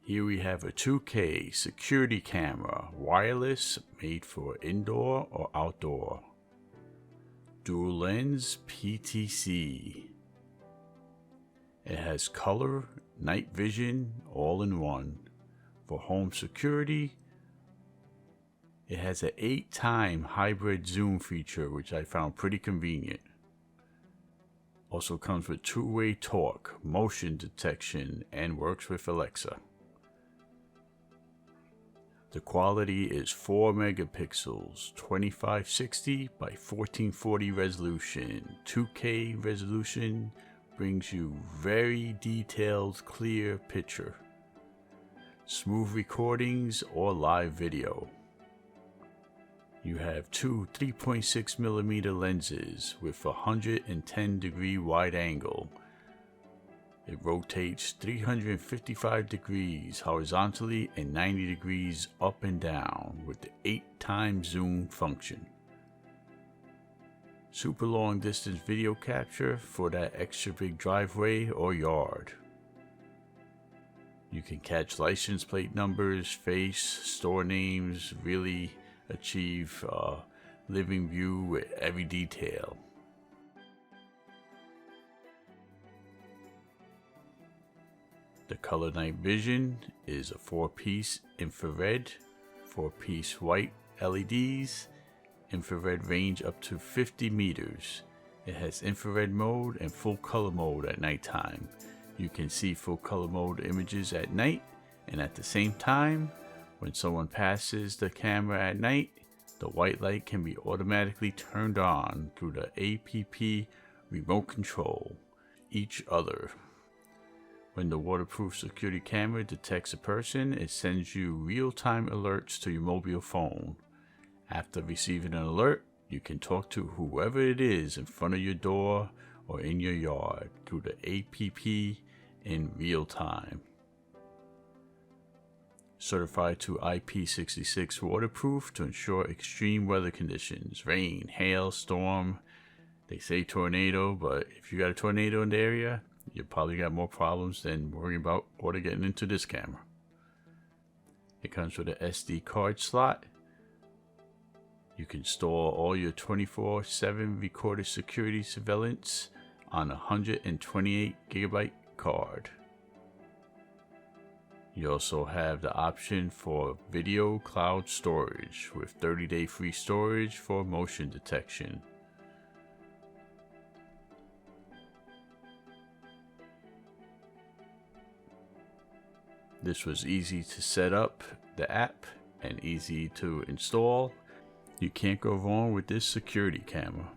Here we have a 2K security camera, wireless, made for indoor or outdoor. Dual lens PTC. It has color, night vision, all in one. For home security, it has an 8-time hybrid zoom feature, which I found pretty convenient. Also comes with 2-way torque, motion detection, and works with Alexa. The quality is 4 megapixels, 2560 by 1440 resolution. 2K resolution brings you very detailed, clear picture. Smooth recordings or live video. You have two 3.6mm lenses with a 110 degree wide angle. It rotates 355 degrees horizontally and 90 degrees up and down with the 8-time zoom function. Super long distance video capture for that extra big driveway or yard. You can catch license plate numbers, face, store names, really achieve living view with every detail. The color night vision is a 4-piece infrared, 4-piece white LEDs, infrared range up to 50 meters. It has infrared mode and full color mode at nighttime. You can see full color mode images at night, and at the same time, when someone passes the camera at night, the white light can be automatically turned on through the APP remote control each other. When the waterproof security camera detects a person, it sends you real-time alerts to your mobile phone. After receiving an alert, you can talk to whoever it is in front of your door or in your yard through the APP in real time. Certified to IP66 waterproof to ensure extreme weather conditions, rain, hail, storm. They say tornado, but if you got a tornado in the area, you probably got more problems than worrying about water getting into this camera. It comes with an SD card slot. You can store all your 24/7 recorded security surveillance on a 128 gigabyte card. You also have the option for video cloud storage with 30-day free storage for motion detection. This was easy to set up the app and easy to install. You can't go wrong with this security camera.